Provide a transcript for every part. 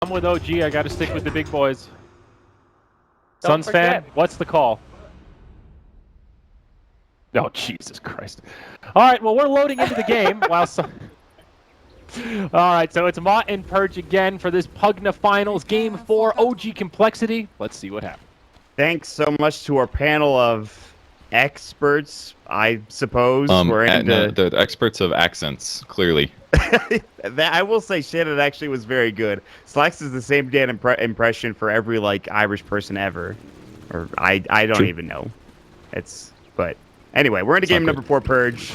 I'm with OG. I got to stick with the big boys. Don't Suns fan, forget. what's the call? Oh, Jesus Christ. All right, well, we're loading into the game while some... All right, so it's Mott and Purge again for this Pugna Finals, Game 4, OG Complexity. Let's see what happens. Thanks so much to our panel of experts, I suppose. We're into... the experts of accents, clearly. I will say Shannon actually was very good. Slacks is the same damn impression for every, like, Irish person ever. Or I don't True. even know. But anyway, we're into game number 4, Purge.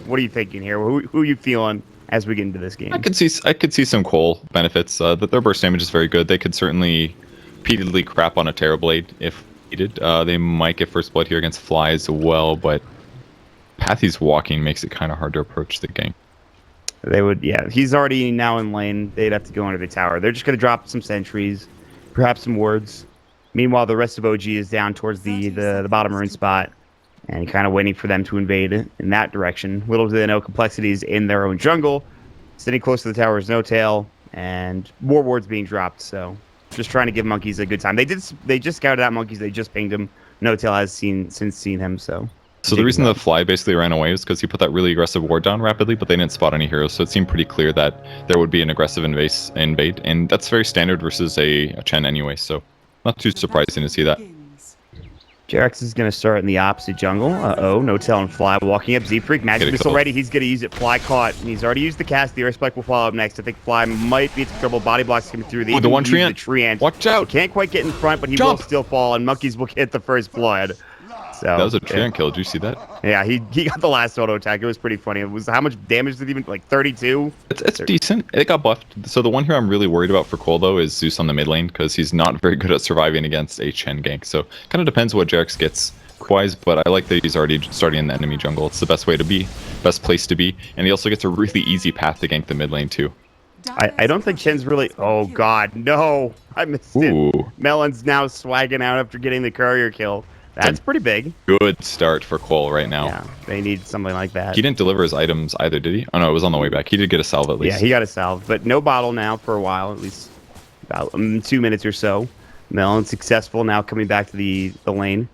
What are you thinking here? Who are you feeling as we get into this game? I could see some coL benefits. Their burst damage is very good. They could certainly repeatedly crap on a Terrorblade if needed. They might get first blood here against Fly as well, but path he's walking makes it kind of hard to approach the gang. They would, yeah. He's already now in lane. They'd have to go under the tower. They're just going to drop some sentries, perhaps some wards. Meanwhile, the rest of OG is down towards the bottom rune spot and kind of waiting for them to invade in that direction. Little do they know, Complexity's in their own jungle. Sitting close to the tower is No Tail, and more wards being dropped. So just trying to give Monkeys a good time. They just scouted out Monkeys. They just pinged him. No Tail has since seen him, so... So the reason the Fly basically ran away is because he put that really aggressive ward down rapidly, but they didn't spot any heroes, so it seemed pretty clear that there would be an aggressive invade, and that's very standard versus a Chen anyway, so not too surprising to see that. Jarex is going to start in the opposite jungle. Uh-oh, No Tail and Fly walking up. Z-Freak, Magic Missile ready. He's going to use it. Fly caught, and he's already used the cast. The Air Spike will follow up next. I think Fly might be into trouble. Body blocks coming through. The one Treant. Watch out. He can't quite get in front, but he will still fall, and Monkeys will get the first blood. So, that was a Treant kill. Did you see that? Yeah, he got the last auto attack. It was pretty funny. It was how much damage did he even, like 32? It's decent. It got buffed. So the one here I'm really worried about for coL though is Zeus on the mid lane because he's not very good at surviving against a Chen gank. So kind of depends what Jarex gets wise, but I like that he's already starting in the enemy jungle. It's the best way to be, best place to be, and he also gets a really easy path to gank the mid lane too. I don't think Chen's really... Oh god, no! I missed it. Melon's now swagging out after getting the courier kill. That's pretty big. Good start for coL right now. Yeah, they need something like that. He didn't deliver his items either, did he? Oh no, it was on the way back. He did get a salve at least. Yeah, he got a salve, but no bottle now for a while, at least about 2 minutes or so. Melon successful now coming back to the lane.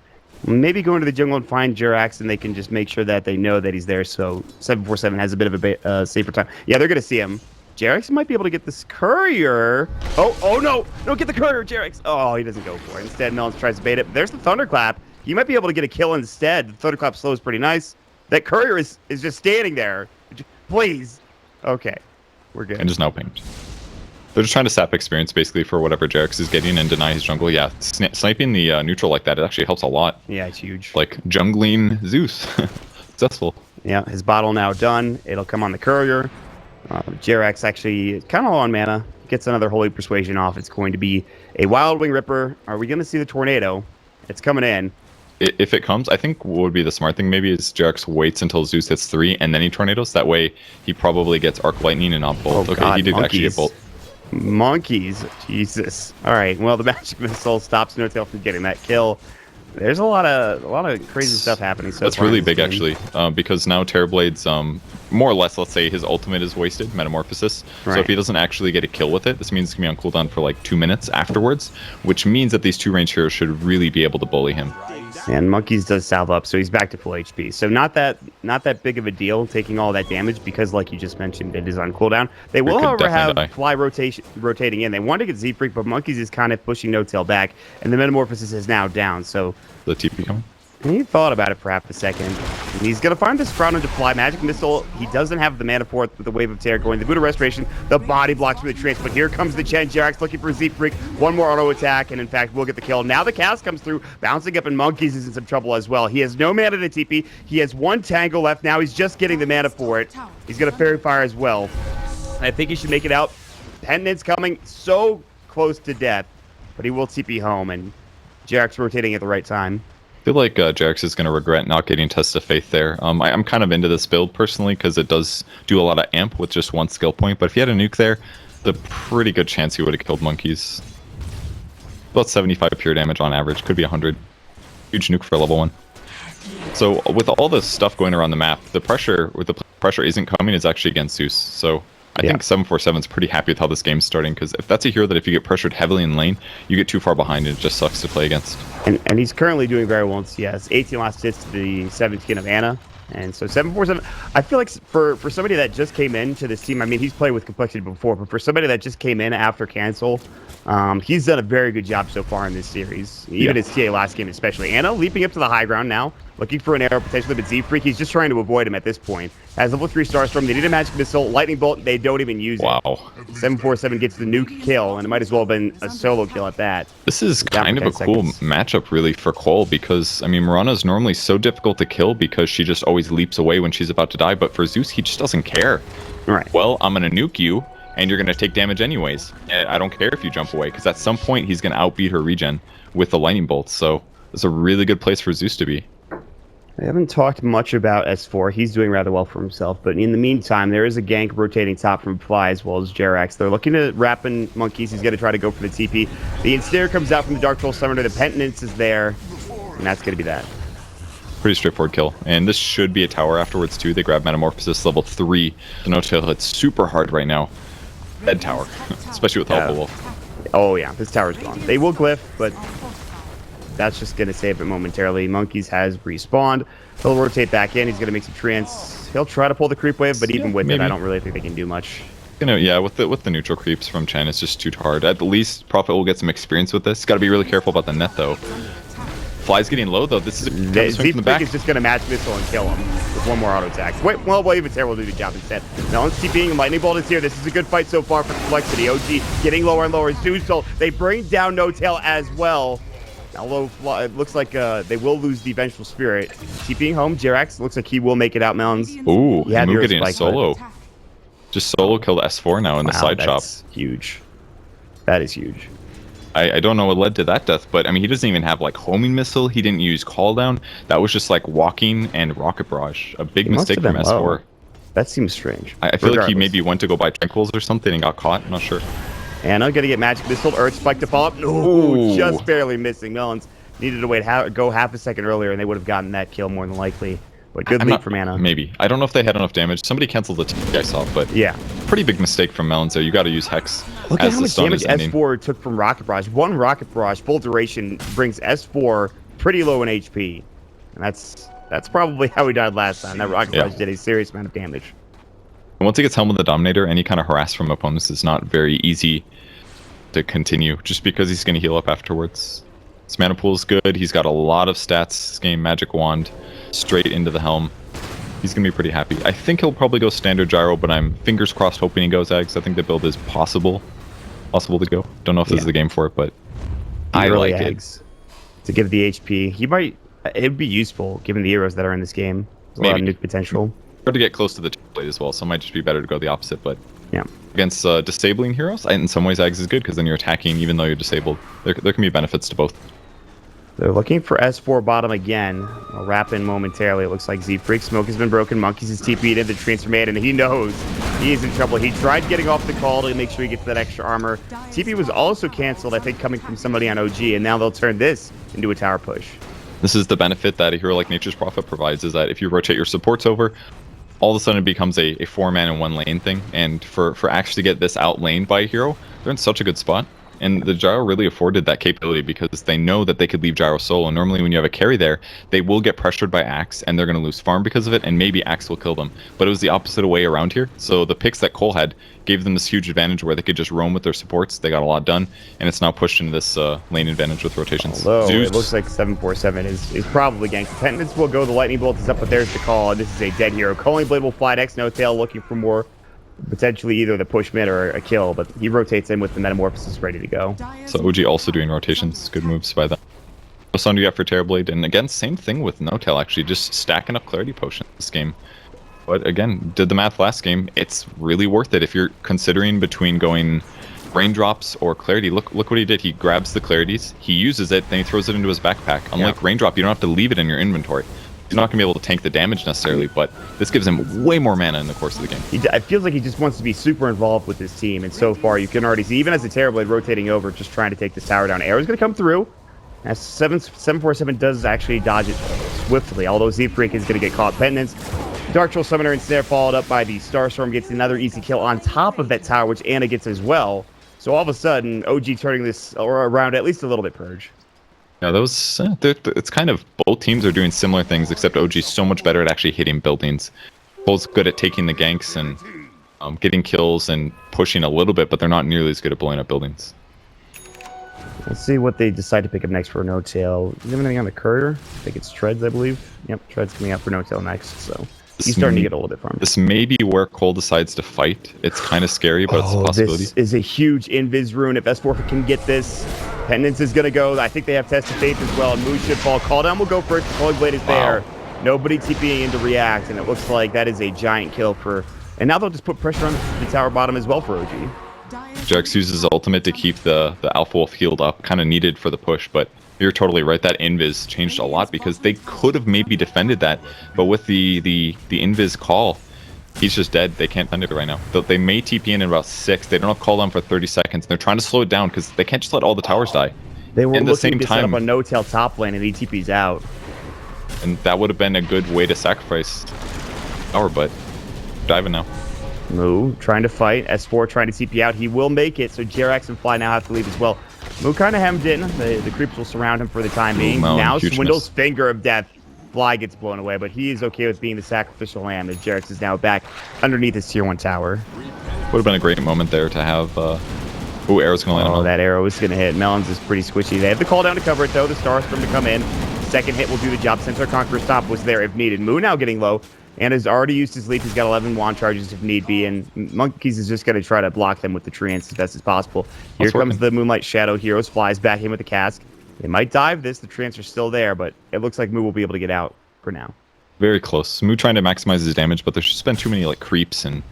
Maybe go into the jungle and find Jirax, and they can just make sure that they know that he's there, so 747 has a bit of a safer time. Yeah, they're going to see him. Jirax might be able to get this courier. Oh no! Don't get the courier, Jirax! Oh, he doesn't go for it. Instead, Melon tries to bait it. There's the Thunderclap. You might be able to get a kill instead. The Thunderclap slow is pretty nice. That courier is just standing there. Please. Okay. We're good. And just now pinged. They're just trying to sap experience basically for whatever Jarex is getting and deny his jungle. Yeah, sniping the neutral like that, it actually helps a lot. Yeah, it's huge. Like jungling Zeus. Successful. Yeah, his bottle now done. It'll come on the courier. Jirax actually kind of low on mana. Gets another Holy Persuasion off. It's going to be a Wild Wing Ripper. Are we going to see the Tornado? It's coming in. If it comes, I think what would be the smart thing maybe is Jirax waits until Zeus hits 3 and then he tornadoes. That way he probably gets Arc Lightning and not Bolt. Oh, okay, God, he did actually get Bolt. Monkeys. Jesus. All right. Well, the Magic Missile stops No Tail from getting that kill. There's a lot of crazy stuff happening. So that's really big actually, because now Terrorblade's more or less, let's say his ultimate is wasted, Metamorphosis. Right. So if he doesn't actually get a kill with it, this means it's gonna be on cooldown for like 2 minutes afterwards, which means that these 2 range heroes should really be able to bully him. And Monkeys does salve up, so he's back to full HP. So not that big of a deal taking all that damage because, like you just mentioned, it is on cooldown. They will, however, have Fly rotating in. They want to get Z-Freak, but Monkeys is kind of pushing No Tail back, and the Metamorphosis is now down. So the TP coming. He thought about it for half a second. And he's going to find this Sprout to Fly. Magic Missile, he doesn't have the mana for it with the Wave of Terror going. The Buddha Restoration, the body blocks for the trance. But here comes the Chen. Jirax looking for Z-Freak. One more auto attack, and in fact, we'll get the kill. Now the cast comes through, bouncing up, and Monkeys is in some trouble as well. He has no mana to TP. He has 1 Tangle left. Now he's just getting the mana for it. He's going to Fairy Fire as well. I think he should make it out. Pendant's coming so close to death, but he will TP home, and Jirax rotating at the right time. I feel like Jarex is going to regret not getting Test of Faith there. I'm kind of into this build personally because it does do a lot of amp with just 1 skill point, but if he had a nuke there, the pretty good chance he would have killed Monkeys. About 75 pure damage on average, could be 100. Huge nuke for level 1. So with all this stuff going around the map, the pressure isn't coming, it's actually against Zeus. So I think 747 is pretty happy with how this game's starting, because if that's a hero that if you get pressured heavily in lane, you get too far behind and it just sucks to play against. And he's currently doing very well in CS. 18 last hits to the 17 of Ana. And so 747, I feel like for somebody that just came into this team, I mean, he's played with Complexity before, but for somebody that just came in after cancel, he's done a very good job so far in this series. Even his TA last game especially. Ana leaping up to the high ground now, looking for an arrow potentially, but Z-Freak, he's just trying to avoid him at this point. Has level 3 Starstorm, they need a Magic Missile, Lightning Bolt, they don't even use it. Wow. 747 gets the nuke kill, and it might as well have been a solo kill at that. This is kind of a cool matchup, really, for coL, because, I mean, Mirana's normally so difficult to kill because she just always leaps away when she's about to die, but for Zeus, he just doesn't care. Right. Well, I'm going to nuke you, and you're going to take damage anyways. I don't care if you jump away, because at some point, he's going to outbeat her regen with the Lightning Bolts, so it's a really good place for Zeus to be. I haven't talked much about S4. He's doing rather well for himself, but in the meantime, there is a gank rotating top from Fly as well as Jerax. They're looking to wrap in Monkeys. He's going to try to go for the TP. The Ensnare comes out from the Dark Troll Summoner. The Penitence is there, and that's going to be that. Pretty straightforward kill. And this should be a tower afterwards, too. They grab Metamorphosis level 3. The no-tail hits super hard right now. Dead tower, especially with Helpful Wolf. Oh, yeah. This tower's gone. They will glyph, but that's just going to save it momentarily. Monkeys has respawned. He'll rotate back in. He's going to make some treants. He'll try to pull the creep wave, but even with it, I don't really think they can do much. You know, yeah, with the neutral creeps from Chen, it's just too hard. At the least, Prophet will get some experience with this. Got to be really careful about the net, though. Fly's getting low, though. This is a swing from the back. Is just going to match missile and kill him with one more auto attack. Wait, well, Wave of Terror will do the job instead. Melon's TPing and Lightning Bolt is here. This is a good fight so far for Complexity. OG getting lower and lower. Zeus, they bring down No-Tail as well. Although it looks like they will lose the Vengeful Spirit. TPing home, Jerax looks like he will make it out, Melons. Ooh, Hamu getting a solo. Just solo killed S4 now in the side chop. That's huge. That is huge. I don't know what led to that death, but I mean, he doesn't even have like homing missile. He didn't use call down. That was just like walking and rocket barrage. A big mistake from S4. Low. That seems strange. I feel like he maybe went to go buy tranquils or something and got caught. I'm not sure. And I'm gonna get Magic Missile, Earth Spike to follow up. No, just barely missing. Melons needed to go half a second earlier, and they would have gotten that kill more than likely. But good lead from Ana. Maybe. I don't know if they had enough damage. Somebody canceled the TP I saw, but yeah, pretty big mistake from Melons there. You got to use Hex. Look at how much damage S4 took from Rocket Barrage. One Rocket Barrage, full duration, brings S4 pretty low in HP. And that's probably how he died last time. That Rocket Barrage did a serious amount of damage. And once he gets Helm with the Dominator, any kind of harass from opponents is not very easy to continue, just because he's going to heal up afterwards. His mana pool is good. He's got a lot of stats. This game, Magic Wand, straight into the Helm. He's going to be pretty happy. I think he'll probably go standard gyro, but I'm fingers crossed hoping he goes eggs. I think the build is possible to go. Don't know if this is the game for it, but I like it. To give the HP. It'd be useful given the heroes that are in this game. There's a lot of nuke potential. Hard to get close to the blade as well, so it might just be better to go the opposite, but yeah. Against disabling heroes, in some ways Ags is good because then you're attacking even though you're disabled. There can be benefits to both. They're looking for S4 bottom again. I'll wrap in momentarily. It looks like Z-Freak. Smoke has been broken. Monkeys is TP'd into the Transformate, and he knows he is in trouble. He tried getting off the call to make sure he gets that extra armor. TP was also canceled, I think, coming from somebody on OG, and now they'll turn this into a tower push. This is the benefit that a hero like Nature's Prophet provides, is that if you rotate your supports over, all of a sudden it becomes a 4-man and 1-lane thing. And for Axe to get this outlaned by a hero, they're in such a good spot. And the Gyro really afforded that capability because they know that they could leave Gyro solo. Normally when you have a carry there, they will get pressured by Axe and they're going to lose farm because of it, and maybe Axe will kill them. But it was the opposite way around here. So the picks that coL had gave them this huge advantage where they could just roam with their supports. They got a lot done, and it's now pushed into this lane advantage with rotations. Although it looks like 747 is probably ganked. Penitence will go, the Lightning Bolt is up, but there's the call, and this is a dead hero. Calling Blade will fly next, No-Tail looking for more, potentially either the push mid or a kill, but he rotates in with the Metamorphosis ready to go. So OG also doing rotations. Good moves by them. Sun do you have for Terrorblade, and again, same thing with No-Tail actually, just stacking up Clarity Potions this game. But again, did the math last game, it's really worth it if you're considering between going Raindrops or Clarity. Look what he did. He grabs the Clarities, he uses it, then he throws it into his backpack. Unlike Raindrop, you don't have to leave it in your inventory. He's not going to be able to tank the damage necessarily, but this gives him way more mana in the course of the game. It feels like he just wants to be super involved with his team, and so far you can already see, even as the Terrorblade rotating over, just trying to take this tower down. Arrow's going to come through, as 747 does actually dodge it swiftly, although Z-Freak is going to get caught. Penitence Dark Troll Summoner and Snare followed up by the Starstorm gets another easy kill on top of that tower, which Anna gets as well. So all of a sudden, OG turning this around at least a little bit, Purge. Yeah, that was. It's kind of both teams are doing similar things, except OG's so much better at actually hitting buildings. Cole's good at taking the ganks and getting kills and pushing a little bit, but they're not nearly as good at blowing up buildings. Let's see what they decide to pick up next for No Tail. Is there anything on the courier? I think it's Treads, I believe. Yep, Treads coming out for No Tail next, so he's starting to get a little bit farmed. This may be where Cole decides to fight. It's kind of scary, but it's a possibility. This is a huge invis rune. If S4 can get this, Penance is going to go. I think they have Test of Faith as well, and Moose should fall. Call down will go first. Calling Blade is there. Nobody TPing in to react, and it looks like that is a giant kill for... And now they'll just put pressure on the tower bottom as well for OG. JerAx uses ultimate to keep the Alpha Wolf healed up, kind of needed for the push, but you're totally right. That invis changed a lot because they could have maybe defended that, but with the invis call, he's just dead. They can't defend it right now. They may TP in about 6. They don't have call down for 30 seconds. They're trying to slow it down because they can't just let all the towers die. They were looking to set up a No Tail top lane and he TP's out. And that would have been a good way to sacrifice tower, but diving now. Moo trying to fight. S4 trying to TP out. He will make it, so JerAx and Fly now have to leave as well. Moo kind of hemmed in. The creeps will surround him for the time being. Now Swindle's Finger of Death. Fly gets blown away, but he is okay with being the sacrificial lamb as JerAx is now back underneath his tier 1 tower. Would have been a great moment there to have... Ooh, arrow's going to land on him. That arrow is going to hit. Melons is pretty squishy. They have the call down to cover it, though. The Starstorm to come in. Second hit will do the job. Sensor Conqueror's Stop was there if needed. Moo now getting low. And has already used his leap. He's got 11 wand charges if need be. And Monkeys is just going to try to block them with the treants as best as possible. Here comes the Moonlight Shadow. Heroes flies back in with the cask. They might dive this. The treants are still there, but it looks like Moo will be able to get out for now. Very close. Moo trying to maximize his damage, but there's just been too many like creeps and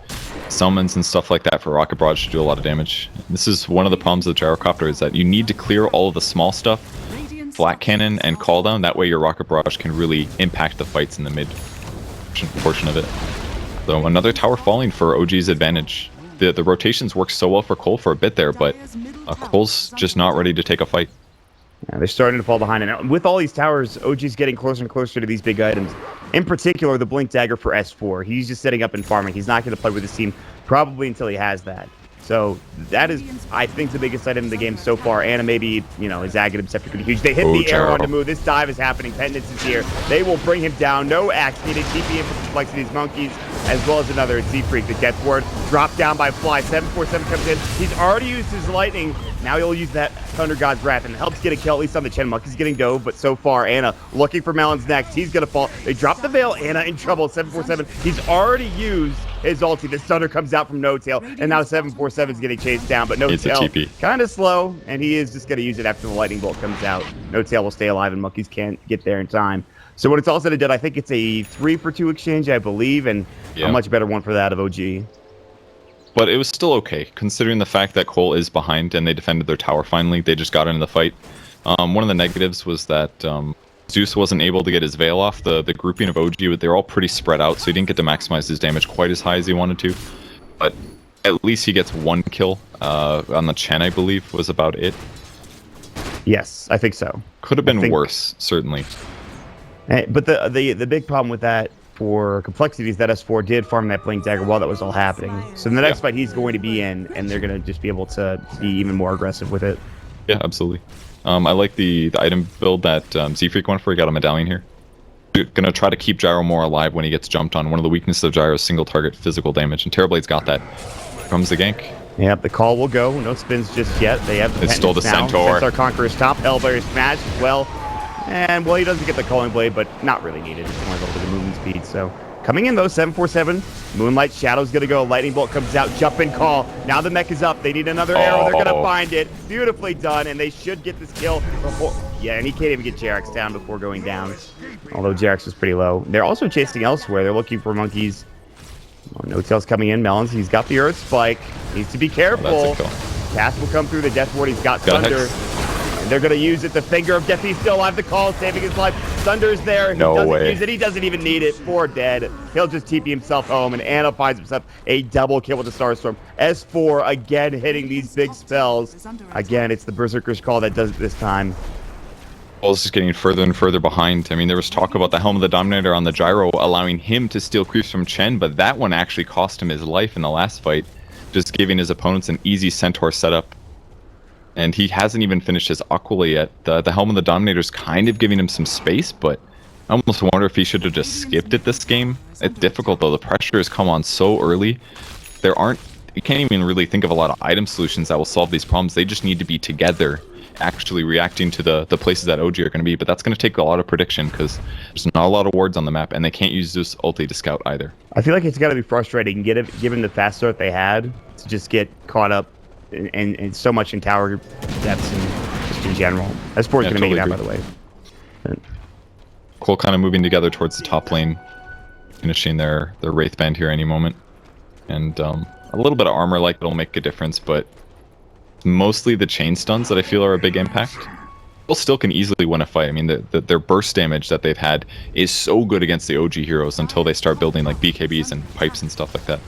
summons and stuff like that for Rocket Barrage to do a lot of damage. This is one of the problems with Gyrocopter is that you need to clear all of the small stuff, Flat Cannon and Call Down. That way your Rocket Barrage can really impact the fights in the mid portion of it. So another tower falling for OG's advantage. The rotations work so well for Cole for a bit there, but Cole's just not ready to take a fight. Yeah, they're starting to fall behind. And with all these towers, OG's getting closer and closer to these big items. In particular, the Blink Dagger for S4. He's just setting up and farming. He's not going to play with his team probably until he has that. So that is, I think, the biggest item in the game so far. And maybe, you know, his Aghanim Scepter could be huge. They hit the arrow on to move. This dive is happening. Penance is here. They will bring him down. No axe needed. TP in for Complexity's Monkeys, as well as another Z-Freak. The Death Ward dropped down by Fly. 747 comes in. He's already used his Lightning. Now he'll use that Thunder God's Wrath and helps get a kill, at least on the Chen. Monkey's getting dove, but so far, Anna looking for Melons next. He's going to fall. They drop the Veil. Anna in trouble. 747. He's already used his ulti. This Thunder comes out from No Tail, and now 747 is getting chased down, but No Tail kind of slow, and he is just going to use it after the Lightning Bolt comes out. No Tail will stay alive, and Monkeys can't get there in time. So what it's all said and done, I think it's a 3-for-2 exchange, I believe, and a much better one for that of OG. But it was still okay, considering the fact that Cole is behind and they defended their tower finally. They just got into the fight. One of the negatives was that Zeus wasn't able to get his Veil off. The grouping of OG, they're all pretty spread out, so he didn't get to maximize his damage quite as high as he wanted to. But at least he gets 1 kill on the Chen, I believe, was about it. Yes, I think so. Could have been worse, certainly. But the big problem with that for Complexity is that S4 did farm that Blink Dagger while that was all happening. So in the next fight he's going to be in, and they're going to just be able to be even more aggressive with it. Yeah, absolutely. I like the item build that Z-Freak went for. He got a medallion here. Gonna try to keep Gyro more alive when he gets jumped on. One of the weaknesses of Gyro is single target physical damage, and Terrorblade's got that. Here comes the gank. Yep, the call will go. No spins just yet. They have the stole the now. Centaur. Centaur Conqueror's top. Hellbearer smash as well. And, well, he doesn't get the Calling Blade, but not really needed. It's only a little bit of movement speed. So, coming in, though, 747. Moonlight Shadow's going to go. Lightning Bolt comes out. Jump and call. Now the mech is up. They need another arrow. They're going to find it. Beautifully done, and they should get this kill before... Yeah, and he can't even get JerAx down before going down. Although JerAx was pretty low. They're also chasing elsewhere. They're looking for Monkeys. Oh, No Tail's coming in. Melons, he's got the Earth Spike. Needs to be careful. Cast will come through the Death Ward. He's got Thunder. And they're going to use it. The Finger of Death. He's still alive. The call saving his life. Thunder's there. He doesn't use it. He doesn't even need it. Poor dead. He'll just TP himself home. And Anna finds himself a double kill with the Starstorm. S4 again hitting these big spells. Again, it's the Berserker's Call that does it this time. coL's just getting further and further behind. I mean, there was talk about the Helm of the Dominator on the gyro allowing him to steal creeps from Chen, but that one actually cost him his life in the last fight, just giving his opponents an easy Centaur setup. And he hasn't even finished his Aquila yet. The Helm of the Dominator's kind of giving him some space, but I almost wonder if he should have just skipped it this game. It's difficult though, the pressure has come on so early. You can't even really think of a lot of item solutions that will solve these problems. They just need to be together, actually reacting to the places that OG are going to be. But that's going to take a lot of prediction because there's not a lot of wards on the map, and they can't use this ulti to scout either. I feel like it's got to be frustrating, given the fast start they had, to just get caught up in so much in tower depths and just in general. That's going to make it out, by the way. But coL kind of moving together towards the top lane, finishing their Wraith Band here any moment. And a little bit of armor like that'll make a difference, but mostly the chain stuns that I feel are a big impact. coL still can easily win a fight. I mean, their burst damage that they've had is so good against the OG heroes until they start building like BKBs and pipes and stuff like that.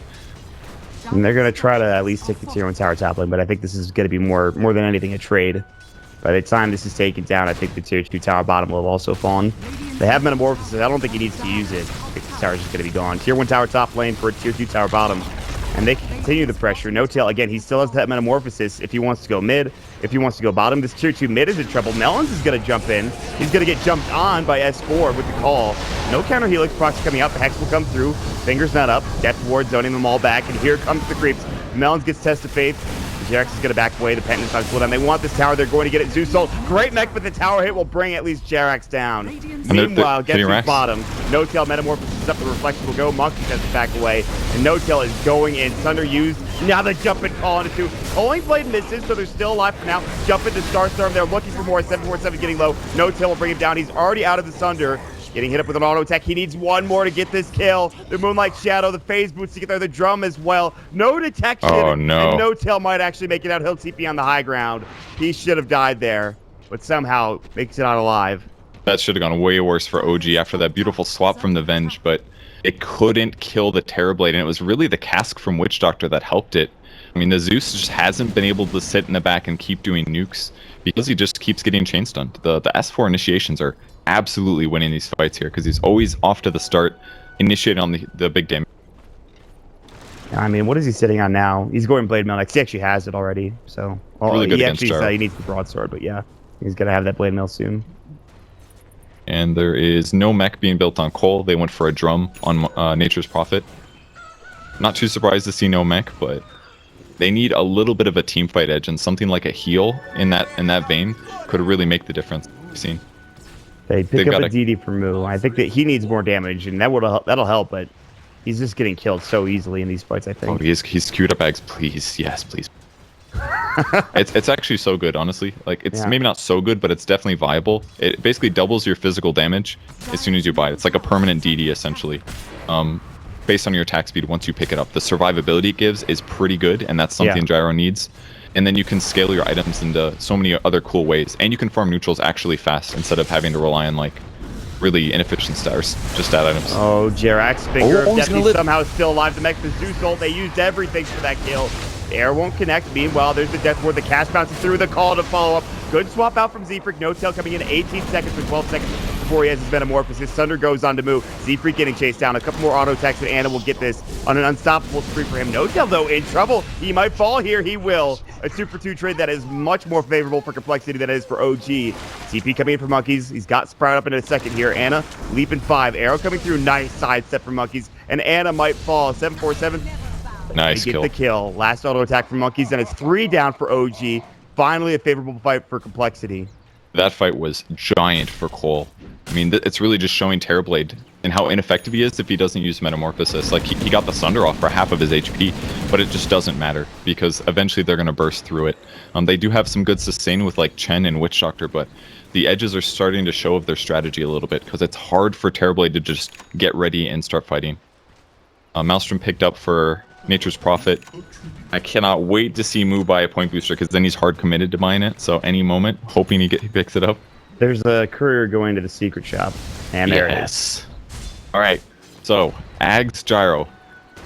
And they're going to try to at least take the tier 1 tower top lane, but I think this is going to be more than anything a trade. By the time this is taken down, I think the tier 2 tower bottom will have also fallen. They have Metamorphosis. I don't think he needs to use it. I think this tower's just going to be gone. Tier 1 tower top lane for a tier 2 tower bottom. And they continue the pressure. No-Tail, again, he still has that Metamorphosis if he wants to go mid. If he wants to go bottom, this tier 2 mid is in trouble. Melons is going to jump in. He's going to get jumped on by S4 with the coL. No counter Helix procs coming out. The Hex will come through. Fingers not up. Death Ward zoning them all back. And here comes the creeps. Melons gets Test of Faith. JerAx is going to back away. The Penitence on cooldown. They want this tower. They're going to get it. Zeus ult. Great mech, but the tower hit will bring at least JerAx down. Meanwhile, get to bottom. No-Tail Metamorphosis up. The Reflection will go. Monkey has to back away. And No-Tail is going in. Thunder used. Now the jump and call into two. Only Blade misses, so they're still alive for now. Jump into Starstorm. They're looking for more. 747 getting low. No-Tail will bring him down. He's already out of the Sunder. Getting hit up with an auto attack. He needs one more to get this kill. The Moonlight Shadow, the phase boots to get there, the drum as well. No detection. Oh, no. And No-Tail might actually make it out. He'll TP on the high ground. He should have died there, but somehow makes it out alive. That should have gone way worse for OG after that beautiful swap from the Venge, but it couldn't kill the Terrorblade, and it was really the cask from Witch Doctor that helped it. I mean, the Zeus just hasn't been able to sit in the back and keep doing nukes because he just keeps getting chain stunned. The S4 initiations are absolutely winning these fights here because he's always off to the start, initiating on the big damage. I mean, what is he sitting on now? He's going Blade Mail next. He actually has it already, so well, really good against Gyro. He needs the broadsword, but yeah, he's gonna have that Blade Mail soon. And there is no mech being built on coL. They went for a drum on Nature's Prophet. Not too surprised to see no mech, but they need a little bit of a team fight edge, and something like a heal in that vein could really make the difference. We've seen. They pick up a DD for Moo. I think that he needs more damage, and that'll help, but he's just getting killed so easily in these fights, I think. Oh, he's queued up Eggs, please. Yes, please. It's actually so good, honestly. Like, it's maybe not so good, but it's definitely viable. It basically doubles your physical damage as soon as you buy it. It's like a permanent DD, essentially. Based on your attack speed once you pick it up. The survivability it gives is pretty good, and that's something Gyro needs. And then you can scale your items into so many other cool ways. And you can farm neutrals actually fast instead of having to rely on, like, really inefficient stars, just stat items. Oh, JerAx, Finger of Death, somehow still alive. The mech, the Zeus ult, they used everything for that kill. The air won't connect. Meanwhile, there's the Death Ward. The cast bounces through the call to follow up. Good swap out from Z-Freak. No-Tail coming in 18 seconds or 12 seconds before he has his Metamorphosis. Thunder goes on to move. Z-Freak getting chased down. A couple more auto attacks, and Anna will get this on an unstoppable spree for him. No-Tail, though, in trouble. He might fall here. He will. A 2-for-2 trade that is much more favorable for Complexity than it is for OG. CP coming in for Monkeys. He's got Sprout up in a second here. Anna, leaping 5. Arrow coming through. Nice sidestep for Monkeys. And Anna might fall. 747. Nice kill. Get the kill. Last auto attack for Monkeys, and it's 3 down for OG. Finally, a favorable fight for Complexity. That fight was giant for coL. I mean, it's really just showing Terrorblade and how ineffective he is if he doesn't use Metamorphosis. Like, he got the Sunder off for half of his HP, but it just doesn't matter because eventually they're going to burst through it. They do have some good sustain with, like, Chen and Witch Doctor, but the edges are starting to show of their strategy a little bit because it's hard for Terrorblade to just get ready and start fighting. Maelstrom picked up for Nature's Prophet. I cannot wait to see Moo buy a point booster because then he's hard committed to buying it. So any moment, hoping he picks it up. There's a courier going to the secret shop, and there it is. All right, so Ags Gyro,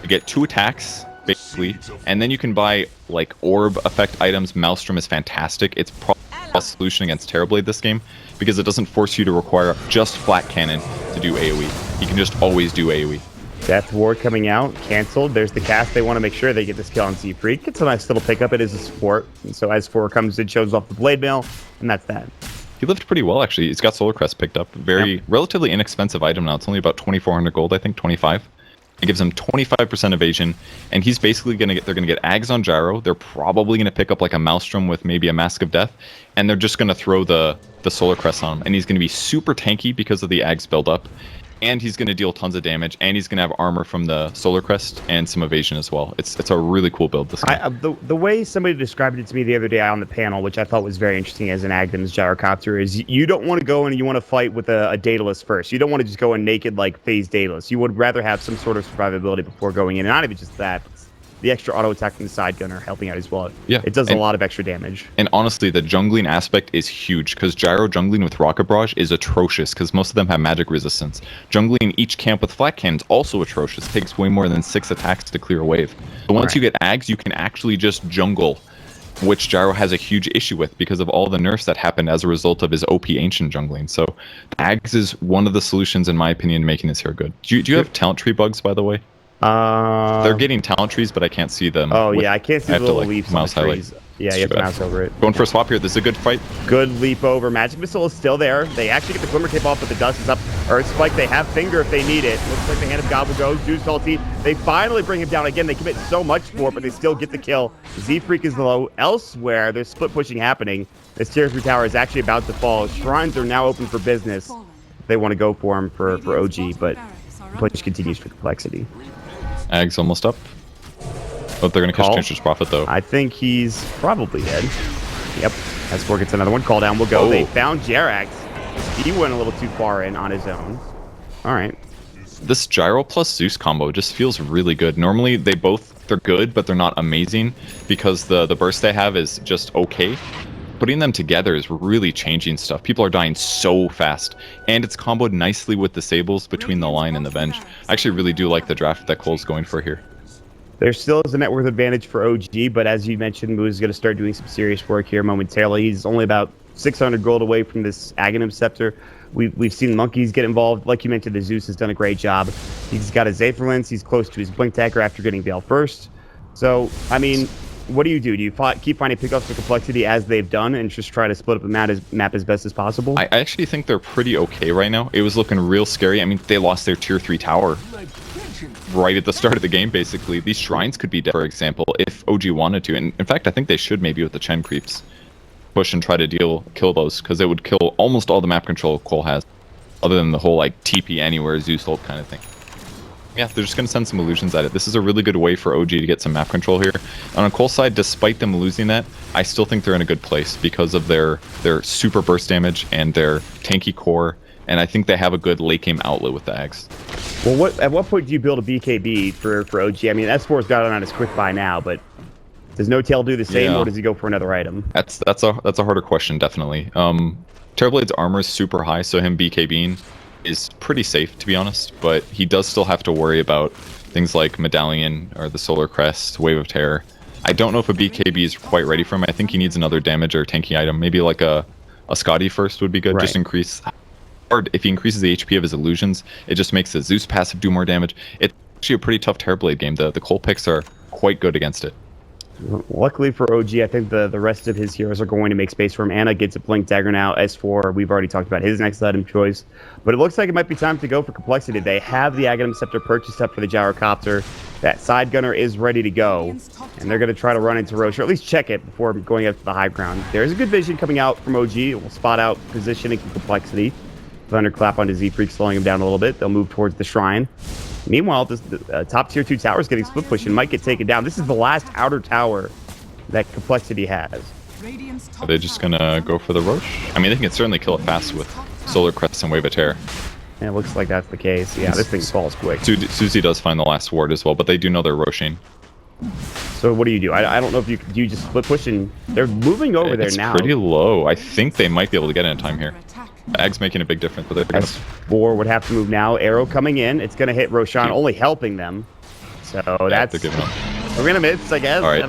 you get 2 attacks basically, and then you can buy like orb effect items. Maelstrom is fantastic. It's a solution against Terrorblade this game, because it doesn't force you to require just flat cannon to do AoE. You can just always do AoE. Death Ward coming out, canceled. There's the cast. They want to make sure they get this kill on Z-Freak. It's a nice little pickup. It is a support. And so as 4 comes in, shows off the Blade Mail, and that's that. He lived pretty well, actually. He's got Solar Crest picked up. Relatively inexpensive item now. It's only about 2,400 gold, I think, 25. It gives him 25% evasion, and he's basically they're gonna get Ags on Gyro. They're probably gonna pick up like a Maelstrom with maybe a Mask of Death, and they're just gonna throw the Solar Crest on him. And he's gonna be super tanky because of the Ags build up. And he's going to deal tons of damage, and he's going to have armor from the Solar Crest and some evasion as well. It's a really cool build. This game. The way somebody described it to me the other day on the panel, which I thought was very interesting as an Agden's Gyrocopter, is you don't want to go and you want to fight with a Daedalus first. You don't want to just go in naked like phase Daedalus. You would rather have some sort of survivability before going in, and not even just that. The extra auto attack from the side gunner helping out as well. Yeah, it does a lot of extra damage. And honestly, the jungling aspect is huge, because Gyro jungling with Rocket Barrage is atrocious, because most of them have magic resistance. Jungling each camp with flat cannons also atrocious. It takes way more than 6 attacks to clear a wave. But once you get Ags, you can actually just jungle, which Gyro has a huge issue with because of all the nerfs that happened as a result of his OP ancient jungling. So Ags is one of the solutions, in my opinion, making this hero good. Do you have talent tree bugs, by the way? They're getting talent trees, but I can't see them. Oh yeah, I can't see the little leaves on the trees. Highlight. Yeah, you have to mouse over it. Going for a swap here. This is a good fight. Good leap over. Magic Missile is still there. They actually get the Glimmer Cape off, but the dust is up. Earth Spike, they have Finger if they need it. Looks like the Hand of God will go. Zeus ulti. They finally bring him down again. They commit so much for it, but they still get the kill. Z-Freak is low. Elsewhere, there's split pushing happening. This Tier 3 tower is actually about to fall. Shrines are now open for business. They want to go for him for OG, but push continues for Complexity. Ag's almost up. Oh, they're going to catch Chancer's Prophet, though. I think he's probably dead. Yep. S4 gets another one. Call down will go. They found Jerax. He went a little too far in on his own. All right. This Gyro plus Zeus combo just feels really good. Normally, they're good, but they're not amazing because the burst they have is just okay. Putting them together is really changing stuff. People are dying so fast, and it's comboed nicely with the Sables between the line and the Venge. I actually really do like the draft that cole's going for here. There still is a net worth advantage for OG, but as you mentioned, Moose is going to start doing some serious work here momentarily. He's only about 600 gold away from this Aghanim Scepter. We've seen Monkeys get involved. Like you mentioned, the Zeus has done a great job. He's got his Aetherlens. He's close to his Blink Dagger after getting Veil first. So, I mean, what do? You keep finding pickups for Complexity as they've done and just try to split up the map as best as possible? I actually think they're pretty okay right now. It was looking real scary. I mean, they lost their Tier 3 tower right at the start of the game, basically. These shrines could be dead, for example, if OG wanted to. And in fact, I think they should maybe with the Chen creeps push and try to kill those, because it would kill almost all the map control coL has, other than the whole like TP anywhere Zeus ult kind of thing. Yeah, they're just going to send some illusions at it. This is a really good way for OG to get some map control here. And on coL's side, despite them losing that, I still think they're in a good place because of their super burst damage and their tanky core. And I think they have a good late game outlet with the Ags. Well, at what point do you build a BKB for OG? I mean, S4's got it on his quick buy now, but does No Tail do the same, or does he go for another item? That's a harder question, definitely. Terrorblade's armor is super high, so him BKBing is pretty safe, to be honest, but he does still have to worry about things like Medallion or the Solar Crest, Wave of Terror. I don't know if a BKB is quite ready for him. I think he needs another damage or tanky item. Maybe like a Scotty first would be good, just increase. Or if he increases the HP of his illusions, it just makes the Zeus passive do more damage. It's actually a pretty tough Terrorblade game. The coL picks are quite good against it. Luckily for OG, I think the rest of his heroes are going to make space for him. Anna gets a Blink Dagger now. S4, we've already talked about his next item choice. But it looks like it might be time to go for Complexity. They have the Aghanim Scepter purchased up for the Gyrocopter. That side gunner is ready to go. And they're going to try to run into Roche, or at least check it before going up to the high ground. There's a good vision coming out from OG. It will spot out positioning and Complexity. Thunderclap onto Z-Freak, slowing him down a little bit. They'll move towards the shrine. Meanwhile, the top tier 2 tower is getting split push and might get taken down. This is the last outer tower that Complexity has. Are they just gonna go for the Roche? I mean, they can certainly kill it fast with Solar Crest and Wave of Terror. And it looks like that's the case. Yeah, this thing falls quick. Susie does find the last ward as well, but they do know they're Roshing. So what do? I don't know if you just split push, and they're moving over there now. It's pretty low. I think they might be able to get in time here. Ag's making a big difference, but they're S4 would have to move now. Arrow coming in. It's going to hit Roshan, only helping them. So that's... They're giving up. We're going to miss, I guess. All right.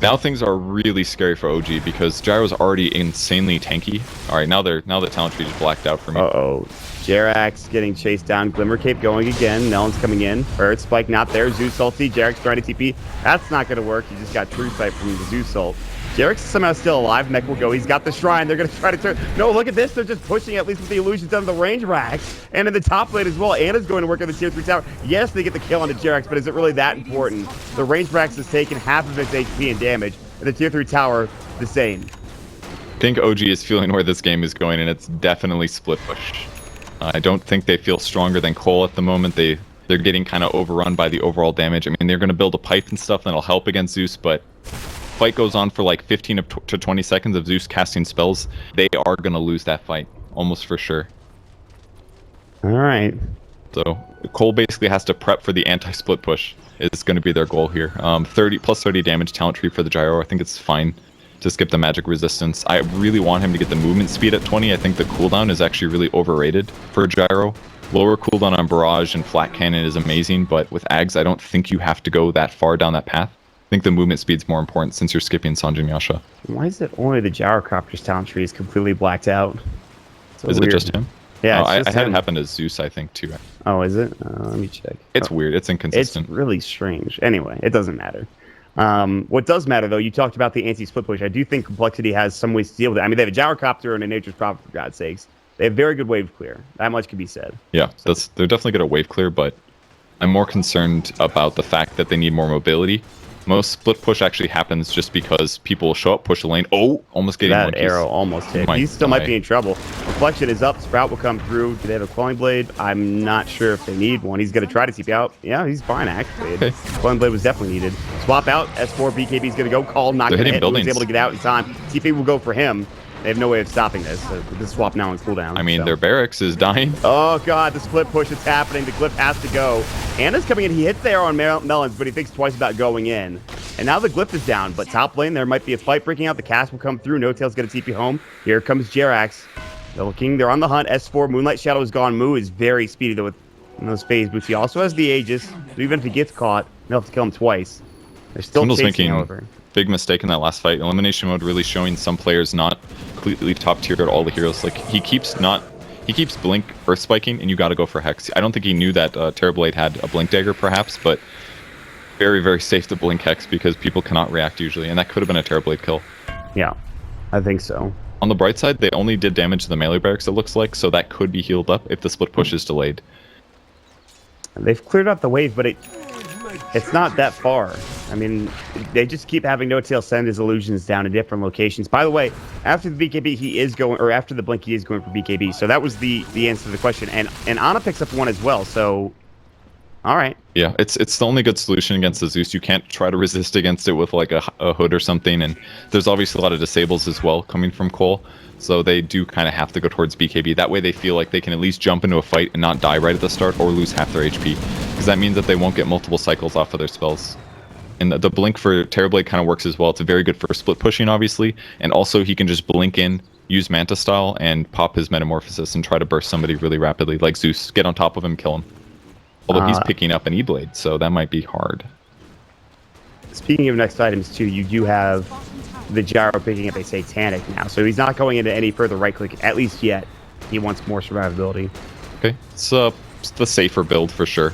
Now things are really scary for OG because Gyro's already insanely tanky. All right, now the talent tree just blacked out for me. Uh-oh. Jerax getting chased down. Glimmer Cape going again. Melon's coming in. Bird Spike not there. Zeus ulti. Jerax trying to TP. That's not going to work. He just got True Sight from the Zeus ult. Jerax is somehow still alive. Mech will go. He's got the Shrine. They're going to try to turn. No, look at this. They're just pushing, at least with the illusions on the range racks. And in the top lane as well. Anna's going to work on the tier 3 tower. Yes, they get the kill onto Jerax, but is it really that important? The range racks has taken half of its HP and damage. And the tier 3 tower, the same. I think OG is feeling where this game is going, and it's definitely split push. I don't think they feel stronger than coL at the moment. They're getting kind of overrun by the overall damage. I mean, they're going to build a pipe and stuff that'll help against Zeus, but fight goes on for like 15 to 20 seconds of Zeus casting spells. They are going to lose that fight, almost for sure. All right. So coL basically has to prep for the anti-split push. It's going to be their goal here. 30 damage talent tree for the Gyro. I think it's fine to skip the magic resistance. I really want him to get the movement speed at 20. I think the cooldown is actually really overrated for Gyro. Lower cooldown on Barrage and Flat Cannon is amazing, but with Ags, I don't think you have to go that far down that path. I think the movement speed's more important since you're skipping Sanjin Yasha. Why is it only the Gyrocopter's talent tree is completely blacked out? So is weird. it just him? Yeah, I just had it him. happen to Zeus, I think, too. Oh, is it? Let me check. It's weird. It's inconsistent. It's really strange. Anyway, it doesn't matter. What does matter, though, you talked about the anti-split push. I do think Complexity has some ways to deal with it. I mean, they have a Gyrocopter and a Nature's Prophet, for God's sakes. They have very good wave clear. That much can be said. Yeah, they're definitely good at wave clear, but I'm more concerned about the fact that they need more mobility. Most split push actually happens just because people will show up, push the lane. Oh, almost getting that monkeys. arrow almost hit. He still might be in trouble. Reflection is up. Sprout will come through. Do they have a Quelling Blade? I'm not sure if they need one. He's going to try to TP out. Yeah, he's fine, actually. Okay. Quelling Blade was definitely needed. Swap out. S4, BKB is going to go. coL not going to hit. He's able to get out in time. TP will go for him. They have no way of stopping this. So this swap now on cooldown. I mean, their barracks is dying. Oh, God, the split push is happening. The Glyph has to go. Anna's coming in. He hits there on Melons, but he thinks twice about going in. And now the Glyph is down, but top lane, there might be a fight breaking out. The cast will come through. No Tail's going to TP home. Here comes Jerax. They're looking. They're on the hunt. S4, Moonlight Shadow is gone. Moo is very speedy, though, with those phase boots. He also has the Aegis, so even if he gets caught, they'll have to kill him twice. They're still Swindle's chasing, making however. Big mistake in that last fight. Elimination Mode really showing some players not completely top tier at all the heroes. Like he keeps blink earth spiking, and you got to go for hex. I don't think he knew that Terrorblade had a blink dagger, perhaps, but very, very safe to blink hex because people cannot react usually, and that could have been a Terrorblade kill. Yeah, I think so. On the bright side, they only did damage to the melee barracks, it looks like, so that could be healed up if the split push is delayed. They've cleared out the wave, but it's not that far. I mean, they just keep having No Tail send his illusions down to different locations. By the way, after the BKB, he is going, or after the blink, he is going for BKB. So that was the answer to the question. And Ana picks up one as well. So, all right. Yeah, it's the only good solution against the Zeus. You can't try to resist against it with like a hood or something. And there's obviously a lot of disables as well coming from coL. So they do kind of have to go towards BKB. That way they feel like they can at least jump into a fight and not die right at the start or lose half their HP. Because that means that they won't get multiple cycles off of their spells. And the blink for Terrorblade kind of works as well. It's very good for split pushing, obviously. And also he can just blink in, use Manta style, and pop his Metamorphosis and try to burst somebody really rapidly, like Zeus. Get on top of him, kill him. Although he's picking up an E-Blade, so that might be hard. Speaking of next items, too, you do have the Gyro picking up a Satanic now. So he's not going into any further right-click, at least yet. He wants more survivability. Okay, it's the safer build for sure.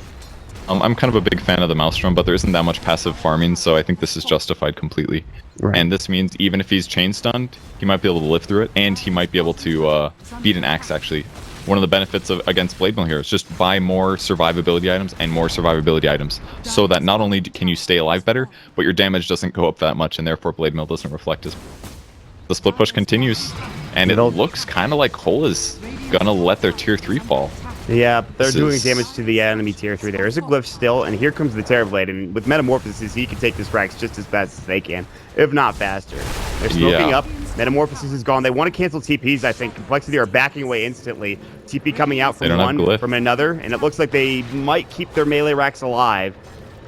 I'm kind of a big fan of the Maelstrom, but there isn't that much passive farming, so I think this is justified completely. Right. And this means even if he's chain stunned, he might be able to live through it, and he might be able to beat an axe, actually. One of the benefits against Blade Mail here is just buy more survivability items and more survivability items, so that not only can you stay alive better, but your damage doesn't go up that much, and therefore Blade Mail doesn't reflect as... The split push continues, and it looks kind of like coL is gonna let their tier 3 fall. Yeah, but they're doing damage to the enemy tier 3. There is a Glyph still, and here comes the Terrorblade, and with Metamorphosis, he can take this Rax just as fast as they can, if not faster. They're smoking up. Metamorphosis is gone. They want to cancel TPs, I think. Complexity are backing away instantly. TP coming out from one, from another, and it looks like they might keep their melee Rax alive.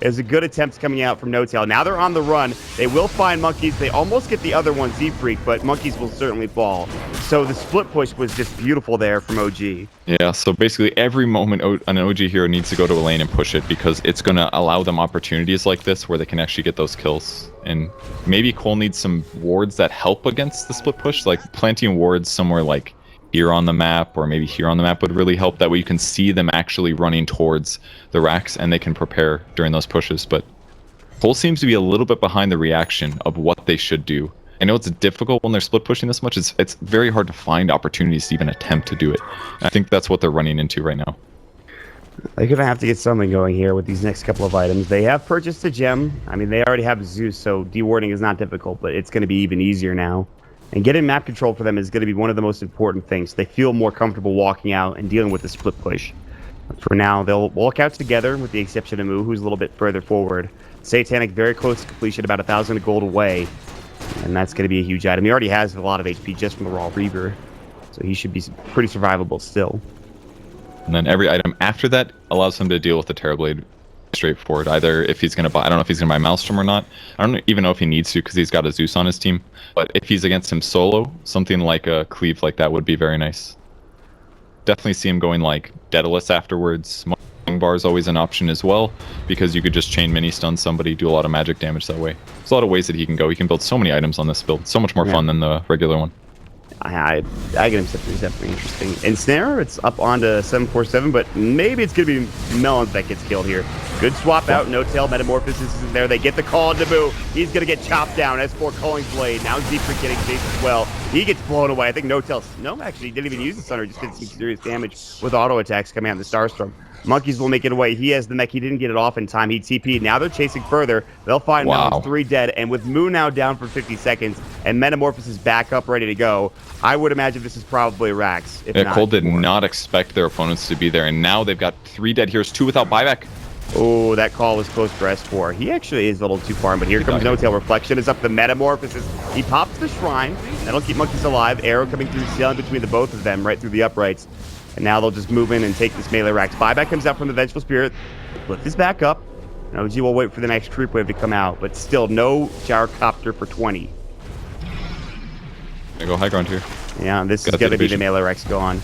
There's a good attempt coming out from NoTail. Now they're on the run. They will find Monkeys. They almost get the other one, Z-Freak, but Monkeys will certainly fall. So the split push was just beautiful there from OG. Yeah, so basically every moment an OG hero needs to go to a lane and push it because it's going to allow them opportunities like this where they can actually get those kills. And maybe coL needs some wards that help against the split push, like planting wards somewhere like here on the map or maybe here on the map would really help. That way you can see them actually running towards the racks and they can prepare during those pushes. But coL seems to be a little bit behind the reaction of what they should do. I know it's difficult when they're split pushing this much. It's very hard to find opportunities to even attempt to do it. And I think that's what they're running into right now. They're going to have to get something going here with these next couple of items. They have purchased a gem. I mean, they already have Zeus, so dewarding is not difficult, but it's going to be even easier now. And getting map control for them is going to be one of the most important things. They feel more comfortable walking out and dealing with the split push. But for now, they'll walk out together with the exception of Moo, who's a little bit further forward. Satanic very close to completion, about 1,000 gold away. And that's going to be a huge item. He already has a lot of HP just from the Raw Reaver. So he should be pretty survivable still. And then every item after that allows him to deal with the Terrorblade straightforward. Either if he's going to buy, I don't know if he's going to buy Maelstrom or not. I don't even know if he needs to because he's got a Zeus on his team. But if he's against him solo, something like a cleave like that would be very nice. Definitely see him going like Daedalus afterwards. Bar is always an option as well because you could just chain mini stun somebody, do a lot of magic damage that way. There's a lot of ways that he can go. He can build so many items on this build. So much more fun than the regular one. I get him set 3 is definitely interesting. And Snare, it's up onto 747, but maybe it's going to be Melons that gets killed here. Good swap out, NoTail, Metamorphosis isn't there. They get the call on Naboo. He's going to get chopped down. S4 calling Blade. Now Z-Freak getting chased as well. He gets blown away. I think NoTail, no, actually, he didn't even use the Stunner. Just did some serious damage with auto attacks coming out in the Starstorm. Monkeys will make it away. He has the mech. He didn't get it off in time. He TP'd. Now they're chasing further. They'll find Melons 3 dead. And with Moo now down for 50 seconds and Metamorphosis back up ready to go, I would imagine this is probably Rax. Yeah, coL did not expect their opponents to be there. And now they've got 3 dead heroes, 2 without buyback. Oh, that call was close for S4. He actually is a little too far, but here comes NoTail. Reflection is up the Metamorphosis. He pops the Shrine. That'll keep Monkeys alive. Arrow coming through, sailing between the both of them right through the uprights. And now they'll just move in and take this melee Rax. Buyback comes out from the Vengeful Spirit. Lift this back up. And OG will wait for the next creep wave to come out, but still no Gyrocopter for 20. I go high ground here. Yeah, this is going to be the melee Rex gone.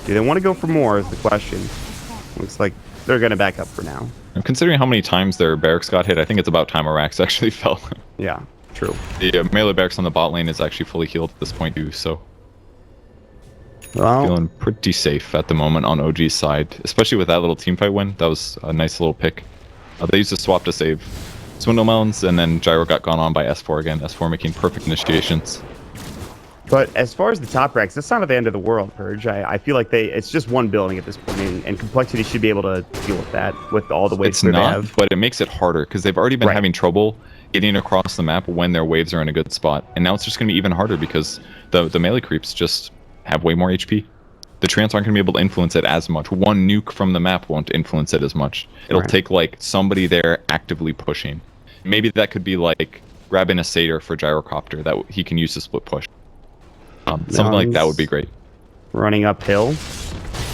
Do they want to go for more is the question. Looks like they're going to back up for now. And considering how many times their barracks got hit, I think it's about time a Rax actually fell. Yeah, true. The melee barracks on the bot lane is actually fully healed at this point too, so... Well, feeling pretty safe at the moment on OG's side, especially with that little teamfight win. That was a nice little pick. They used to swap to save Swindle Melons, and then Gyro got gone on by S4 again. S4 making perfect initiations. But as far as the top racks, that's not at the end of the world, Purge. I feel like it's just one building at this point, and Complexity should be able to deal with that with all the waves they have. It's not, but it makes it harder because they've already been having trouble getting across the map when their waves are in a good spot, and now it's just going to be even harder because the melee creeps just have way more HP. The Treants aren't going to be able to influence it as much. One nuke from the map won't influence it as much. It'll take like somebody there actively pushing. Maybe that could be like grabbing a Satyr for Gyrocopter that he can use to split push. Something like that would be great. Running uphill.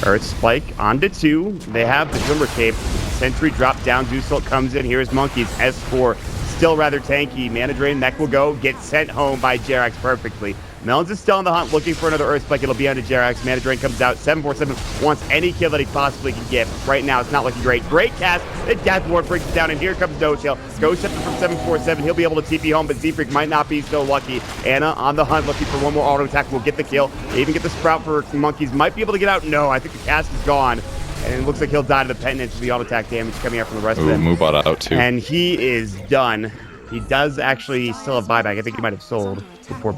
Earth Spike onto 2. They have the Glimmer Cape. Sentry drop down. Zeusult comes in. Here's Monkeys. S4 still rather tanky. Mana Drain. Mech will go. Get sent home by Jerax perfectly. Melons is still on the hunt, looking for another Earth Spike. It'll be onto Jerax. Mana Drain comes out. 747 wants any kill that he possibly can get. Right now, it's not looking great. Great cast. The Death Ward brings it down, and here comes NoTail. Ghost Scepter from 747. He'll be able to TP home, but Z-Freak might not be so lucky. Anna on the hunt, looking for one more auto attack. Will get the kill. They even get the Sprout for Monkeys. Might be able to get out. No, I think the cast is gone. And it looks like he'll die to the Penitence with the auto attack damage coming out from the rest of them. Moo bought out too. And he is done. He does actually still have buyback. I think he might have sold before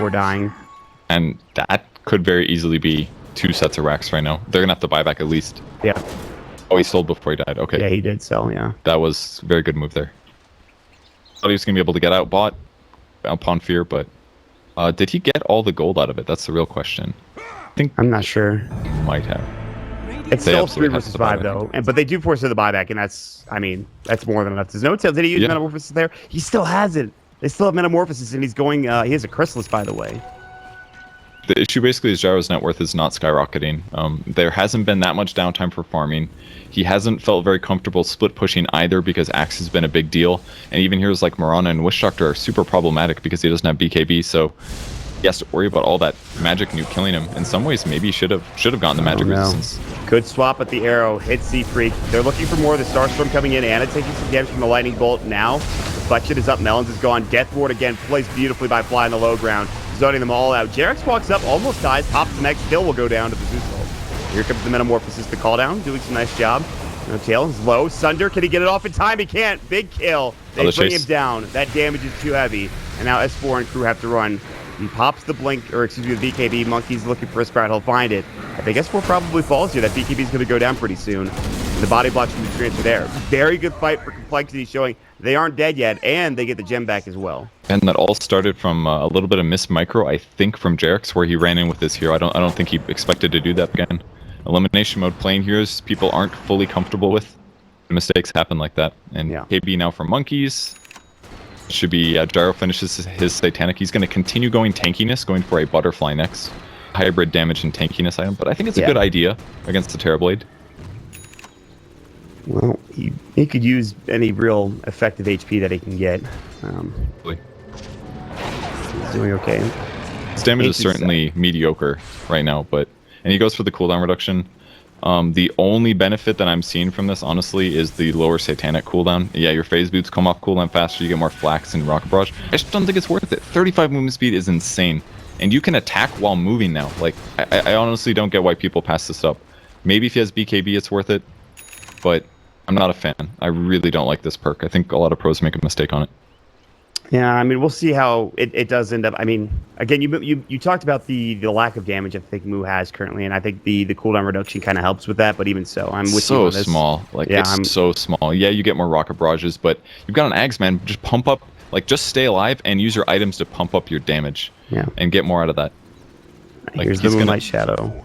dying. And that could very easily be 2 sets of racks right now. They're going to have to buy back at least. Yeah. Oh, he sold before he died. Okay. Yeah, he did sell, yeah. That was a very good move there. Thought he was going to be able to get out bot upon fear, but did he get all the gold out of it? That's the real question. I'm not sure. He might have. It's still 3 versus 5 though, but they do force the buyback, and that's more than enough. There's NoTail. Did he use Metamorphosis there? He still has it. They still have Metamorphosis, and he's going. He has a Chrysalis, by the way. The issue basically is Gyro's net worth is not skyrocketing. There hasn't been that much downtime for farming. He hasn't felt very comfortable split pushing either because Axe has been a big deal. And even heroes like Mirana and Wish Doctor are super problematic because he doesn't have BKB, so he has to worry about all that magic nuke killing him. In some ways, maybe he should have gotten the magic resistance. Good swap at the arrow, hit C-Freak. They're looking for more of the Starstorm coming in. Anna taking some damage from the Lightning Bolt now. Deflection is up, Melons is gone. Death Ward again, plays beautifully by Fly in the low ground, zoning them all out. Jerax walks up, almost dies, pops the next kill, will go down to the Zeus ult. Here comes the Metamorphosis, the call down, doing some nice job. No tail is low. Sunder, can he get it off in time? He can't. Big kill. They bring him down. That damage is too heavy. And now S4 and crew have to run. He pops the blink, or excuse me, the BKB. Monkey's looking for a sprout. He'll find it. I think S4 probably falls here. That BKB is going to go down pretty soon. And the body blocks from the transfer there. Very good fight for Complexity, showing they aren't dead yet, and they get the gem back as well. And that all started from a little bit of miss micro, I think, from Jerax, where he ran in with this hero. I don't think he expected to do that again. Elimination mode playing heroes people aren't fully comfortable with. Mistakes happen like that. And KB now for Monkeys. Should be Gyro finishes his Satanic. He's going to continue going tankiness, going for a Butterfly next. Hybrid damage and tankiness item, but I think it's a good idea against the Terrorblade. Well, he could use any real effective HP that he can get. He's doing okay. His damage is certainly mediocre right now, and he goes for the cooldown reduction. The only benefit that I'm seeing from this, honestly, is the lower Satanic cooldown. Yeah, your phase boots come off cooldown faster, you get more flax and rocket barrage. I just don't think it's worth it. 35 movement speed is insane. And you can attack while moving now. Like, I honestly don't get why people pass this up. Maybe if he has BKB, it's worth it. But I'm not a fan. I really don't like this perk. I think a lot of pros make a mistake on it. Yeah, I mean, we'll see how it does end up. I mean, again, you talked about the lack of damage I think Moo has currently, and I think the cooldown reduction kind of helps with that, but even so, I'm with you on this. So small. Like, it's so small. Yeah, you get more rocket barrages, but you've got an Ags, man. Just pump up, like, just stay alive and use your items to pump up your damage. Yeah. And get more out of that. Like, here's the Moonlight Shadow.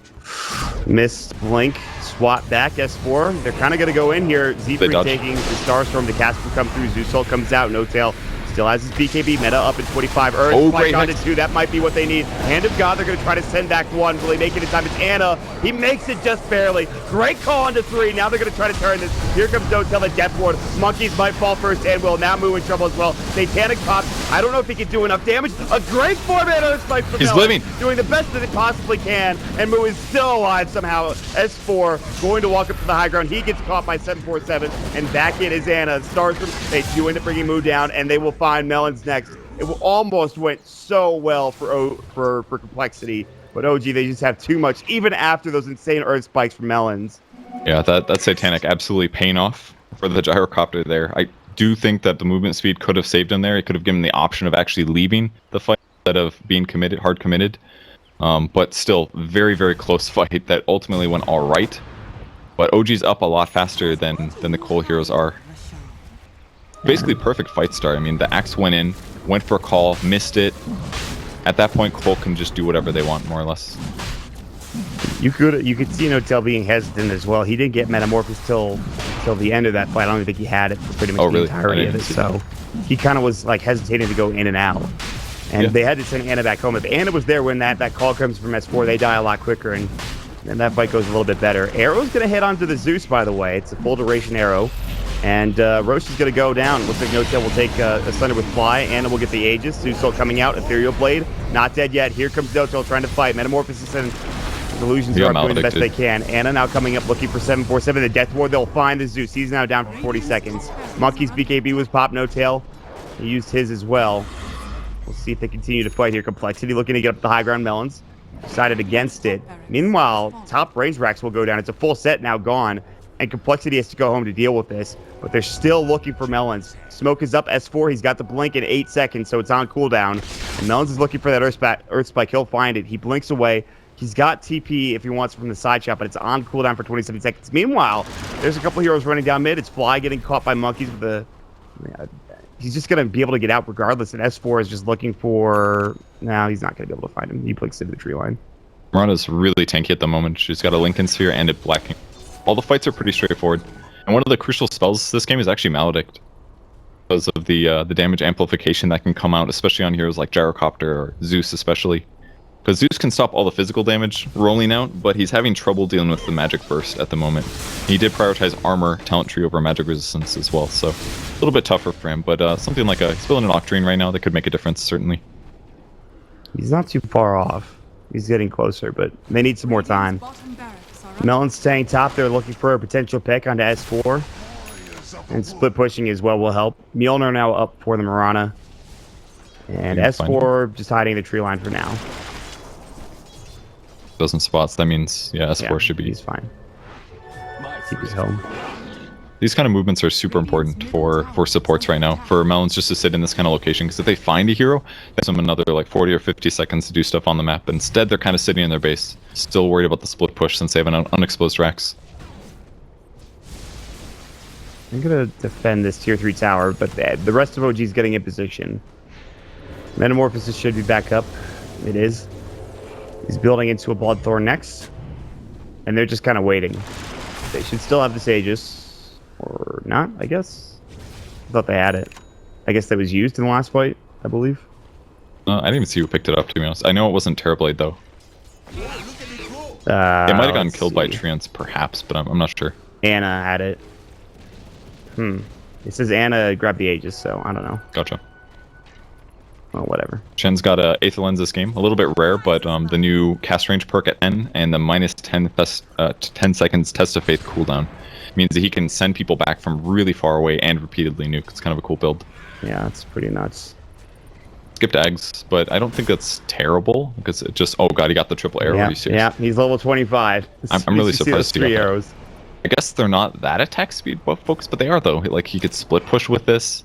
Missed Blink. Swap back, S4. They're kind of going to go in here. Z3 taking the Starstorm. The Casper come through. Zeus ult comes out. No tail. Still has his BKB. Meta up in 25. Great on to 2. That might be what they need. Hand of God, they're going to try to send back 1. Will they make it in time? It's Anna. He makes it just barely. Great call on to 3. Now they're going to try to turn this. Here comes No Tail, the Death Ward. Monkeys might fall first and will. Now Moo in trouble as well. Satanic pops. I don't know if he can do enough damage. A great 4-man spike from He's living. Doing the best that it possibly can. And Moo is still alive somehow. S4 going to walk up to the high ground. He gets caught by 747. And back in is Anna. Starstorm. They do end up bringing Moo down. And they will find Melons next. It almost went so well for Complexity, but OG, they just have too much, even after those insane Earth spikes from Melons. Yeah, that Satanic absolutely paying off for the Gyrocopter there. I do think that the movement speed could have saved him there. It could have given him the option of actually leaving the fight instead of being hard committed. But still, very, very close fight that ultimately went all right. But OG's up a lot faster than the coL heroes are. Basically perfect fight start. I mean, the Axe went in, went for a call, missed it. At that point, coL can just do whatever they want, more or less. You could see No Tail being hesitant as well. He didn't get Metamorphosis till the end of that fight. I don't even think he had it for pretty much the entirety of it. So he kind of was like hesitating to go in and out. And they had to send Anna back home. If Anna was there when that call comes from S4, they die a lot quicker, and that fight goes a little bit better. Arrow's going to hit onto the Zeus, by the way. It's a full duration arrow. And Roche is going to go down. Looks like No Tail will take a Thunder with Fly. Anna will get the Aegis. Zeus ult coming out. Ethereal Blade. Not dead yet. Here comes No Tail trying to fight. Metamorphosis and Illusions are doing the best they can. Anna now coming up looking for 747. The Death Ward. They'll find the Zeus. He's now down for 40 seconds. Monkey's BKB was popped. No Tail. He used his as well. We'll see if they continue to fight here. Complexity looking to get up the high ground. Melons decided against it. Meanwhile, top range racks will go down. It's a full set now gone. And Complexity has to go home to deal with this, but they're still looking for Melons. Smoke is up, S4, he's got the blink in 8 seconds, so it's on cooldown. And Melons is looking for that Earth Spike, he'll find it. He blinks away. He's got TP if he wants from the side shot, but it's on cooldown for 27 seconds. Meanwhile, there's a couple heroes running down mid. It's Fly getting caught by Monkeys with the... he's just going to be able to get out regardless, and S4 is just looking for... No, he's not going to be able to find him. He blinks into the tree line. Mirana's really tanky at the moment. She's got a Lincoln Sphere and a Black King. All the fights are pretty straightforward. And one of the crucial spells this game is actually Maledict. Because of the damage amplification that can come out, especially on heroes like Gyrocopter or Zeus especially. Because Zeus can stop all the physical damage rolling out, but he's having trouble dealing with the magic burst at the moment. He did prioritize armor talent tree over magic resistance as well, so a little bit tougher for him. But something like he's building an Octarine right now that could make a difference, certainly. He's not too far off. He's getting closer, but they need some more time. Melon's staying top. They're looking for a potential pick onto S4. And split pushing as well will help. Mjolnir now up for the Mirana. And S4 just hiding the tree line for now. Doesn't spots. That means, yeah, S4 should be. He's fine. Keep his home. These kind of movements are super important for supports right now. For Melons just to sit in this kind of location, because if they find a hero, they have them another like 40 or 50 seconds to do stuff on the map. But instead, they're kind of sitting in their base, still worried about the split push since they have an unexposed Rax. I'm gonna defend this tier 3 tower, but the rest of OG's getting in position. Metamorphosis should be back up. It is. He's building into a Bloodthorn next. And they're just kind of waiting. They should still have the Sages. Or not, I guess. I thought they had it. I guess that was used in the last fight, I believe. I didn't even see who picked it up, to be honest. I know it wasn't Terrorblade, though. It might have gotten killed by Treants, perhaps, but I'm not sure. Anna had it. It says Anna grabbed the Aegis, so I don't know. Gotcha. Well, whatever. Shen's got a Aether Lens this game. A little bit rare, but the new cast range perk at 10 and the minus 10 seconds Test of Faith cooldown means that he can send people back from really far away and repeatedly nuke. It's kind of a cool build. Yeah, it's pretty nuts. Skipped Eggs, but I don't think that's terrible because it just... Oh god, he got the triple arrow. Yeah, he's level 25. I'm really surprised he got 3 arrows. I guess they're not that attack speed folks, but they are though. Like he could split push with this.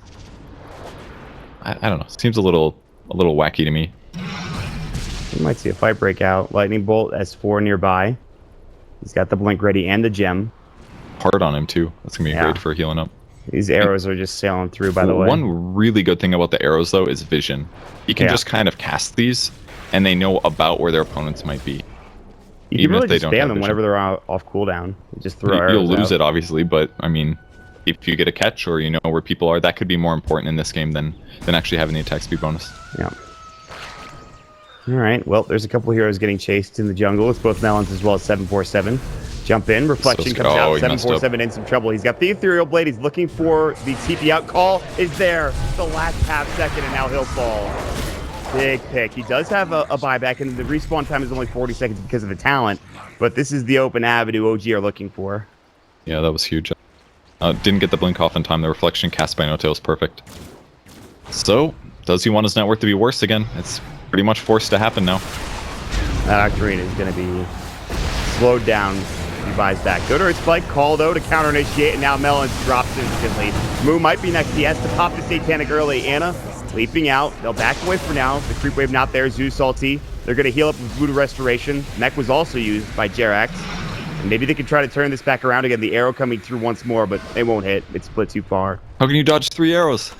I don't know. Seems a little wacky to me. You might see a fight break out. Lightning Bolt S4 nearby. He's got the blink ready and the gem. Hard on him too. That's gonna be great for healing up. These arrows are just sailing through, by the way. One really good thing about the arrows though is vision. You can just kind of cast these, and they know about where their opponents might be. You can really just spam them whenever they're off cooldown. You just throw arrows You'll lose out. it obviously, but I mean, if you get a catch or you know where people are, that could be more important in this game than actually having the attack speed bonus. Yeah. All right. Well, there's a couple heroes getting chased in the jungle. It's both Melons as well as 747. Jump in. Reflection comes out. 747 in some trouble. He's got the Ethereal Blade. He's looking for the TP out. Call is there. The last half second, and now he'll fall. Big pick. He does have a buyback, and the respawn time is only 40 seconds because of the talent. But this is the open avenue OG are looking for. Yeah, that was huge. Didn't get the blink off in time. The reflection cast by No-Tail is perfect. So, does he want his net worth to be worse again? It's pretty much forced to happen now. That Octarine is going to be slowed down. He buys back. Go to her spike. Call, though, to counter initiate, and now Melons drops instantly. Moo might be next. He has to pop the Satanic early. Anna leaping out. They'll back away for now. The creep wave not there. Zeus ulti. They're going to heal up with Voodoo Restoration. Mech was also used by Jerax. And maybe they could try to turn this back around again. The arrow coming through once more, but it won't hit. It's split too far. How can you dodge 3 arrows?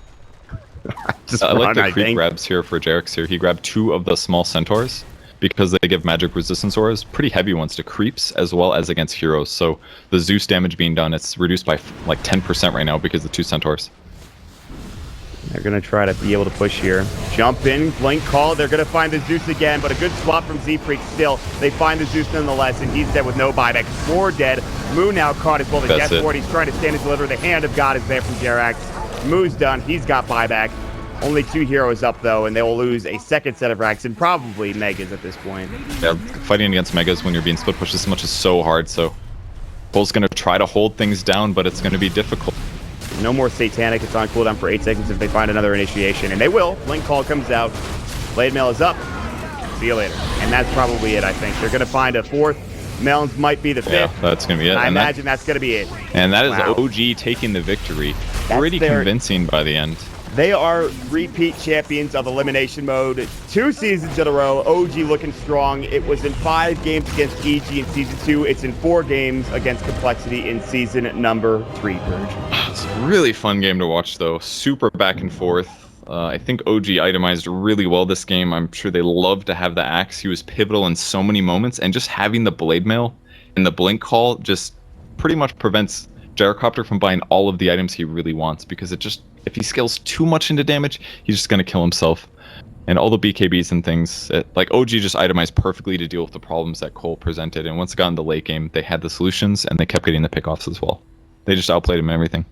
I like the creep think. grabs here for Jerax here. He grabbed 2 of the small centaurs because they give magic resistance auras, pretty heavy ones to creeps as well as against heroes. So the Zeus damage being done, it's reduced by like 10% right now because of the 2 centaurs. They're going to try to be able to push here. Jump in, blink call. They're going to find the Zeus again, but a good swap from Z-Freak still. They find the Zeus nonetheless, and he's dead with no buyback. 4 dead. Moo now caught as well. The Death Ward, he's trying to stand and deliver. The Hand of God is there from Jerax. Moo's done. He's got buyback. Only 2 heroes up, though, and they will lose a second set of racks and probably Megas at this point. Yeah, fighting against Megas when you're being split pushed this much is so hard, so Bull's going to try to hold things down, but it's going to be difficult. No more Satanic. It's on cooldown for 8 seconds if they find another initiation, and they will. Blink call comes out. Blade Mail is up. See you later. And that's probably it, I think. They're going to find a 4th. Melons might be the 5th. Yeah, that's going to be it. I imagine that's going to be it. And that is OG taking the victory. Pretty convincing by the end. They are repeat champions of Elimination Mode. 2 seasons in a row. OG looking strong. It was in 5 games against EG in Season 2. It's in 4 games against Complexity in Season number 3, Purge. It's a really fun game to watch, though. Super back and forth. I think OG itemized really well this game. I'm sure they love to have the Axe. He was pivotal in so many moments. And just having the Blade Mail and the Blink Call just pretty much prevents Gyrocopter from buying all of the items he really wants, because it just, if he scales too much into damage, he's just going to kill himself. And all the BKBs and things, like OG just itemized perfectly to deal with the problems that coL presented. And once it got in the late game, they had the solutions and they kept getting the pickoffs as well. They just outplayed him in everything.